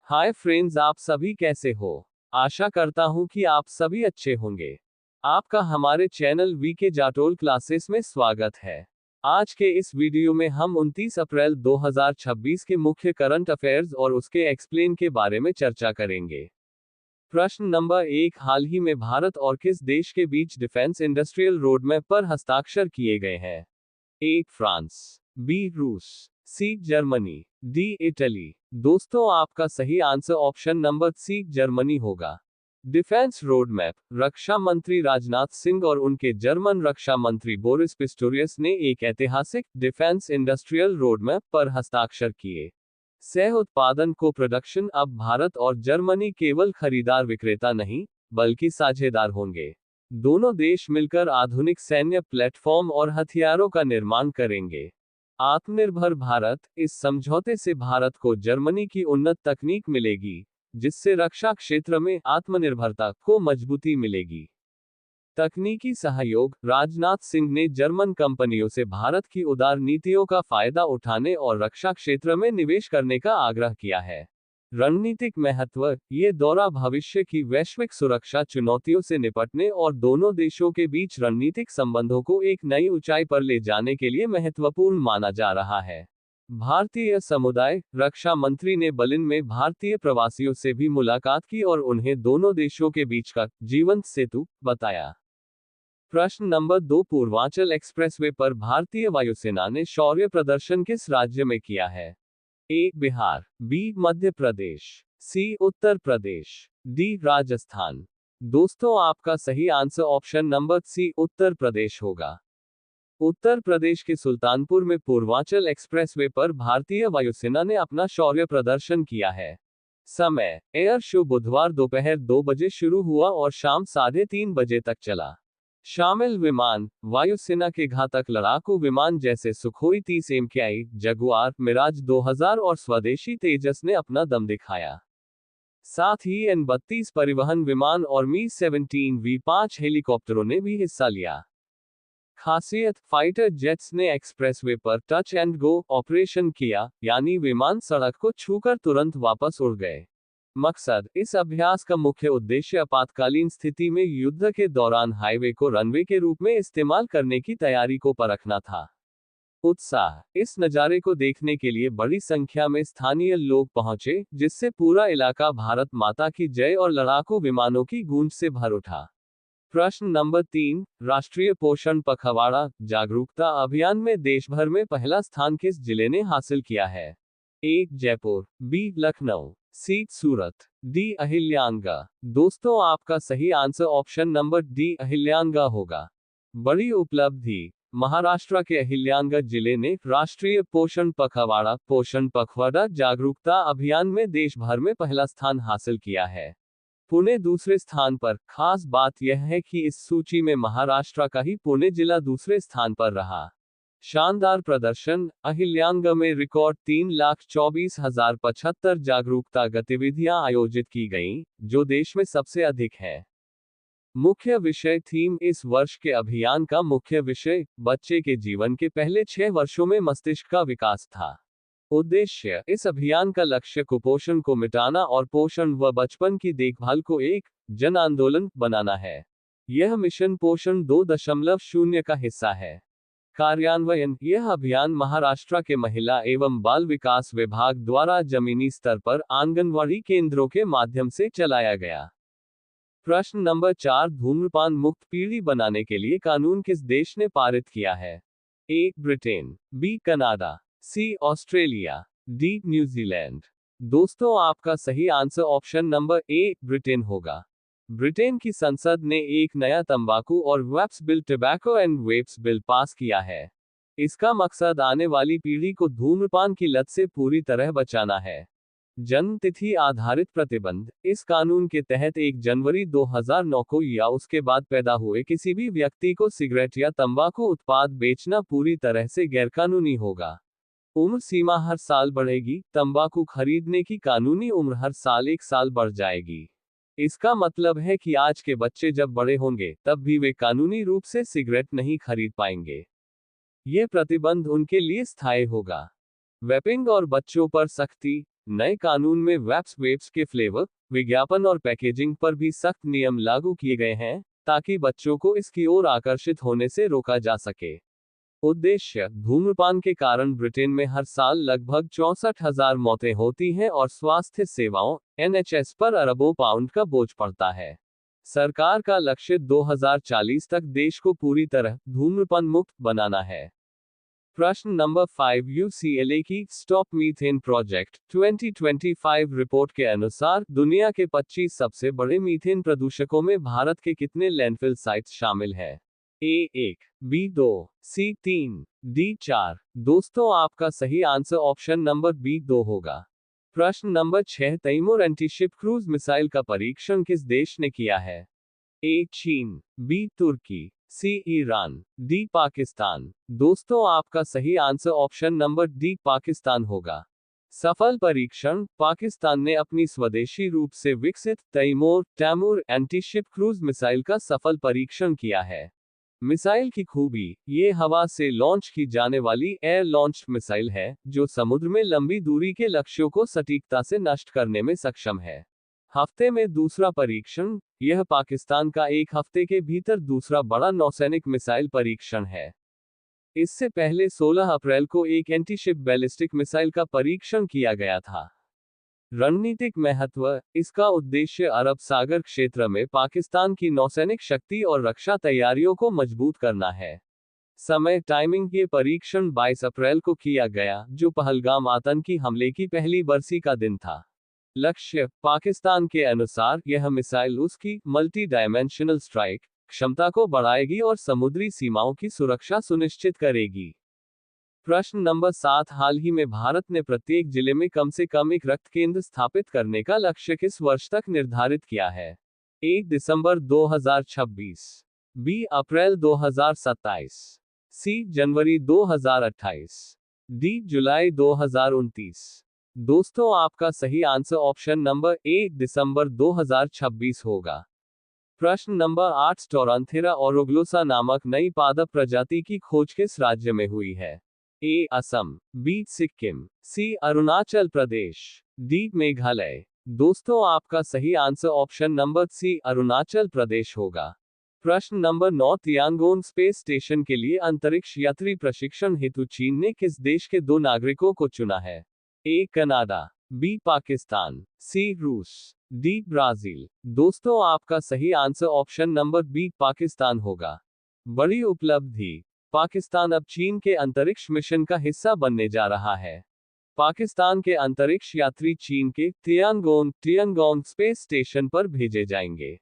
Hi friends, आप सभी कैसे हो। आशा करता हूं कि आप सभी अच्छे होंगे। आपका हमारे चैनल वीके जाटोल क्लासेस में स्वागत है। आज के इस वीडियो में हम 29 अप्रैल 2026 के मुख्य करंट अफेयर्स और उसके एक्सप्लेन के बारे में चर्चा करेंगे। प्रश्न नंबर 1, हाल ही में भारत और किस देश के बीच डिफेंस इंडस्ट्रियल रोडमैप पर हस्ताक्षर किए गए हैं? ए फ्रांस, बी रूस, सी जर्मनी, डी इटली। दोस्तों, आपका सही answer option number C Germany होगा। डिफेंस रोड मैप रक्षा मंत्री राजनाथ सिंह और उनके जर्मन रक्षा मंत्री बोरिस पिस्टोरियस ने एक ऐतिहासिक डिफेंस इंडस्ट्रियल रोड मैप पर हस्ताक्षर किए। सह उत्पादन को प्रोडक्शन अब भारत और जर्मनी केवल खरीदार विक्रेता नहीं, बल्कि साझेदार होंगे। दोनों देश मिलकर आधुनिक सैन्य प्लेटफॉर्म और हथियारों का निर्माण करेंगे। आत्मनिर्भर भारत, इस समझौते से भारत को जर्मनी की उन्नत तकनीक मिलेगी, जिससे रक्षा क्षेत्र में आत्मनिर्भरता को मजबूती मिलेगी। तकनीकी सहयोग, राजनाथ सिंह ने जर्मन कंपनियों से भारत की उदार नीतियों का फायदा उठाने और रक्षा क्षेत्र में निवेश करने का आग्रह किया है। रणनीतिक महत्व, ये दौरा भविष्य की वैश्विक सुरक्षा चुनौतियों से निपटने और दोनों देशों के बीच रणनीतिक संबंधों को एक नई ऊंचाई पर ले जाने के लिए महत्वपूर्ण माना जा रहा है। भारतीय समुदाय, रक्षा मंत्री ने बर्लिन में भारतीय प्रवासियों से भी मुलाकात की और उन्हें दोनों देशों के बीच का जीवंत सेतु बताया। प्रश्न नंबर 2, पूर्वांचल एक्सप्रेसवे पर भारतीय वायुसेना ने शौर्य प्रदर्शन किस राज्य में किया है? ए बिहार, बी मध्य प्रदेश, सी उत्तर प्रदेश, डी राजस्थान। दोस्तों, आपका सही आंसर ऑप्शन नंबर सी उत्तर प्रदेश होगा। उत्तर प्रदेश के सुल्तानपुर में पूर्वांचल एक्सप्रेसवे पर भारतीय वायुसेना ने अपना शौर्य प्रदर्शन किया है। समय, एयर शो बुधवार दोपहर 2 बजे शुरू हुआ और शाम 3:30 बजे तक चला। शामिल विमान, वायुसेना के घातक लड़ाकू विमान जैसे सुखोई 30 MKI, जगुआर, मिराज 2000 और स्वदेशी तेजस ने अपना दम दिखाया। साथ ही N-32 परिवहन विमान और Mi-17 V5 हेलीकॉप्टरों ने भी हिस्सा लिया। खासियत, फाइटर जेट्स ने एक्सप्रेसवे पर टच एंड गो ऑपरेशन किया, यानी विमान सड़क को छूकर तुरंत वापस उड़ गए। मकसद, इस अभ्यास का मुख्य उद्देश्य आपातकालीन स्थिति में युद्ध के दौरान हाईवे को रनवे के रूप में इस्तेमाल करने की तैयारी को परखना था। उत्साह, इस नज़ारे को देखने के लिए बड़ी संख्या में स्थानीय लोग पहुंचे, जिससे पूरा इलाका भारत माता की जय और लड़ाकू विमानों की गूंज से भर उठा। प्रश्न नंबर 3, राष्ट्रीय पोषण पखवाड़ा जागरूकता अभियान में देश भर में पहला स्थान किस जिले ने हासिल किया है? ए जयपुर, बी लखनऊ, सी सूरत, डी अहिल्यानगा। दोस्तों, आपका सही आंसर ऑप्शन नंबर डी अहिल्यानगा होगा। बड़ी उपलब्धि, महाराष्ट्र के अहिल्यानगा जिले ने राष्ट्रीय पोषण पखवाड़ा जागरूकता अभियान में देश भर में पहला स्थान हासिल किया है। पुणे दूसरे स्थान पर। खास बात यह है कि इस सूची में महाराष्ट्र का ही पुणे जिला दूसरे स्थान पर रहा। शानदार प्रदर्शन, अहिल्यानगा में रिकॉर्ड 3,24,075 जागरूकता गतिविधियां आयोजित की गईं, जो देश में सबसे अधिक है। मुख्य विषय थीम, इस वर्ष के अभियान का मुख्य विषय बच्चे के जीवन के पहले 6 वर्षों में मस्तिष्क का विकास था। उद्देश्य, इस अभियान का लक्ष्य कुपोषण को मिटाना और पोषण व बचपन की देखभाल को एक जन आंदोलन बनाना है। यह मिशन पोषण 2.0 का हिस्सा है। कार्यान्वयन, यह अभियान महाराष्ट्र के महिला एवं बाल विकास विभाग द्वारा जमीनी स्तर पर आंगनवाड़ी केंद्रों के माध्यम से चलाया गया। प्रश्न नंबर 4, धूम्रपान मुक्त पीढ़ी बनाने के लिए कानून किस देश ने पारित किया है? A Britain, B Canada, C Australia, D New Zealand. दोस्तों, आपका सही answer option number A Britain होगा। ब्रिटेन की संसद ने एक नया तंबाकू और vapes bill tobacco and vapes bill pass किया है। इसका मकसद आने वाली पीढ़ी को धूम्रपान की लत से पूरी तरह बचाना है। जन्म तिथि आधारित प्रतिबंध, इस कानून के तहत 1 जनवरी 2009 को या उसके बाद पैदा हुए किसी भी व्यक्ति को सिगरेट या तंबाकू उत्पाद बेचना पूरी तरह से गैरकानूनी होगा। उम्र सीमा हर साल बढ़ेगी, तंबाकू खरीदने की कानूनी उम्र हर साल 1 साल बढ़ जाएगी। इसका मतलब है कि आज के बच्चे जब बड़े होंगे, तब भी वे कानूनी रूप से सिगरेट नहीं खरीद पाएंगे। ये प्रतिबंध उनके लिए स्थायी होगा। वेपिंग और बच्चों पर सख्ती, नए कानून में वेप्स के फ्लेवर, विज्ञापन और पैकेजिंग पर भी सख्त नियम लागू किए गए हैं, ताकि बच्चों को इसकी ओर आकर्षित होने से रोका जा सके। उद्देश्य: धूम्रपान के कारण ब्रिटेन में हर साल लगभग 64,000 मौतें होती हैं और स्वास्थ्य सेवाओं (NHS) पर अरबों पाउंड का बोझ पड़ता है। सरकार का लक्ष्य 2040 तक देश को पूरी तरह धूम्रपान मुक्त बनाना है। प्रश्न नंबर 5, UCLA की स्टॉप मीथेन प्रोजेक्ट 2025 रिपोर्ट के अनुसार दुनिया के 25 सबसे बड़े मीथेन प्रदूषकों में भारत के कितने लैंडफिल साइट्स शामिल हैं? A 1, B 2, C 3, D 4। दोस्तों, आपका सही आंसर ऑप्शन नंबर B 2 होगा। प्रश्न number 6, Taimur antiship cruise missile का परीक्षण किस देश ने किया है? A चीन, B तुर्की, C ईरान, D पाकिस्तान। दोस्तों, आपका सही answer option number D Pakistan होगा। सफल परीक्षण: पाकिस्तान ने अपनी स्वदेशी रूप से विकसित तैमूर एंटीशिप क्रूज मिसाइल का सफल परीक्षण किया है। मिसाइल की खूबी: ये हवा से लॉन्च की जाने वाली एयर लॉन्च्ड मिसाइल है, जो समुद्र में लंबी दूरी के लक्ष्यों को सटीकता से नष्ट करने में सक्षम है। हफ्ते में दूसरा परीक्षण: यह पाकिस्तान का एक हफ्ते के भीतर दूसरा बड़ा नौसैनिक मिसाइल परीक्षण है। इससे पहले 16 अप्रैल को एक एंटीशिप बैलिस्टिक मिसाइल का परीक्षण किया गया था। रणनीतिक महत्व: इसका उद्देश्य अरब सागर क्षेत्र में पाकिस्तान की नौसैनिक शक्ति और रक्षा तैयारियों को मजबूत करना है। समय टाइमिंग: ये परीक्षण 22 अप्रैल को किया गया, जो पहलगाम आतंकी हमले की पहली बरसी का दिन था। लक्ष्य: पाकिस्तान के अनुसार यह मिसाइल उसकी मल्टी डायमेंशनल स्ट्राइक क्षमता को बढ़ाएगी और समुद्री सीमाओं की सुरक्षा सुनिश्चित करेगी। प्रश्न नंबर 7, हाल ही में भारत ने प्रत्येक जिले में कम से कम एक रक्त केंद्र स्थापित करने का लक्ष्य किस वर्ष तक निर्धारित किया है? A December 2026, B April 2027, C January 2028, D जुलाई 2029। दोस्तों, आपका सही आंसर ऑप्शन नंबर A दिसंबर 2026 होगा। प्रश्न नंबर 8, स्टोरांथेरा ओरोग्लोसा नामक नई पादप प्रजाति की खोज किस राज्य में हुई है? A Assam, B Sikkim, C Arunachal Pradesh, D Meghalaya. दोस्तों, आपका सही answer option number C Arunachal Pradesh होगा। प्रश्न नंबर 9, तियानगोन स्पेस स्टेशन के लिए अंतरिक्ष यात्री प्रशिक्षण हेतु चीन ने किस देश के 2 नागरिकों को चुना है? A Canada, B Pakistan, C रूस, D ब्राजील। दोस्तों, आपका सही answer option number B Pakistan होगा। बड़ी उपलब्धि: पाकिस्तान अब चीन के अंतरिक्ष मिशन का हिस्सा बनने जा रहा है। पाकिस्तान के अंतरिक्ष यात्री चीन के तियानगोंग स्पेस स्टेशन पर भेजे जाएंगे।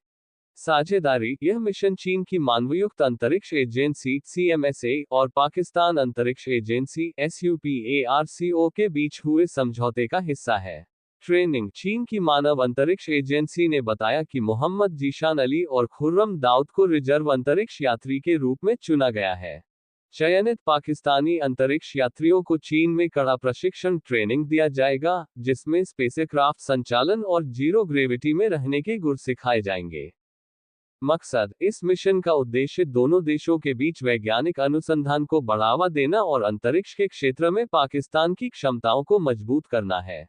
साझेदारी: यह मिशन चीन की मानवयुक्त अंतरिक्ष एजेंसी CMSA और पाकिस्तान अंतरिक्ष एजेंसी SUPARCO के बीच हुए समझौते का हिस्सा है। ट्रेनिंग: चीन की मानव अंतरिक्ष एजेंसी ने बताया कि मोहम्मद जीशान अली और खुर्रम दाऊद को रिजर्व अंतरिक्ष यात्री के रूप में चुना गया है। चयनित पाकिस्तानी अंतरिक्ष यात्रियों को चीन में कड़ा प्रशिक्षण ट्रेनिंग दिया जाएगा, जिसमें स्पेसक्राफ्ट संचालन और जीरो ग्रेविटी में रहने के गुर सिखाए जाएंगे। मकसद: इस मिशन का उद्देश्य दोनों देशों के बीच वैज्ञानिक अनुसंधान को बढ़ावा देना और अंतरिक्ष के क्षेत्र में पाकिस्तान की क्षमताओं को मजबूत करना है।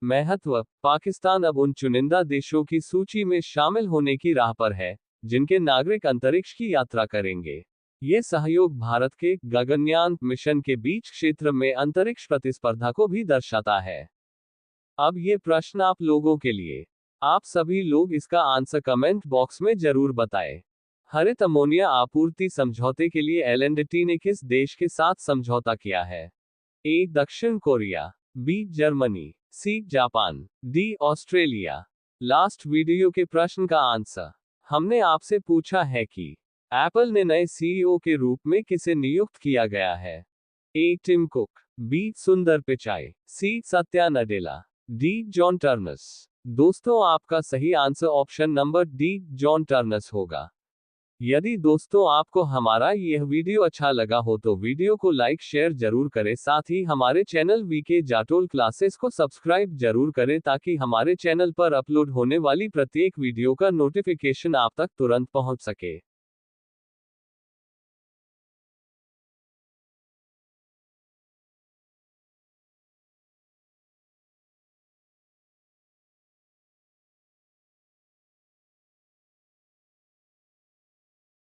महत्व: पाकिस्तान अब उन चुनिंदा देशों की सूची में शामिल होने की राह पर है, जिनके नागरिक अंतरिक्ष की यात्रा करेंगे। ये सहयोग भारत के गगनयान मिशन के बीच क्षेत्र में अंतरिक्ष प्रतिस्पर्धा को भी दर्शाता है। अब ये प्रश्न आप लोगों के लिए। आप सभी लोग इसका आंसर कमेंट बॉक्स में जरूर बताएं। हरित अमोनिया आपूर्ति समझौते के लिए L&T ने किस देश के साथ समझौता किया है? A दक्षिण Korea, B Germany, C Japan, D Australia. Last video के प्रश्न का आंसर हमने आपसे पूछा है कि एप्पल ने नए CEO के रूप में किसे नियुक्त किया गया है? A टिम कुक, B सुंदर Pichai, C Satya Nadella, D John turns. दोस्तों, आपका सही answer option number D John turns होगा। यदि दोस्तों आपको हमारा यह वीडियो अच्छा लगा हो तो वीडियो को लाइक शेयर जरूर करें, साथ ही हमारे चैनल वीके जाटोल क्लासेस को सब्सक्राइब जरूर करें, ताकि हमारे चैनल पर अपलोड होने वाली प्रत्येक वीडियो का नोटिफिकेशन आप तक तुरंत पहुंच सके।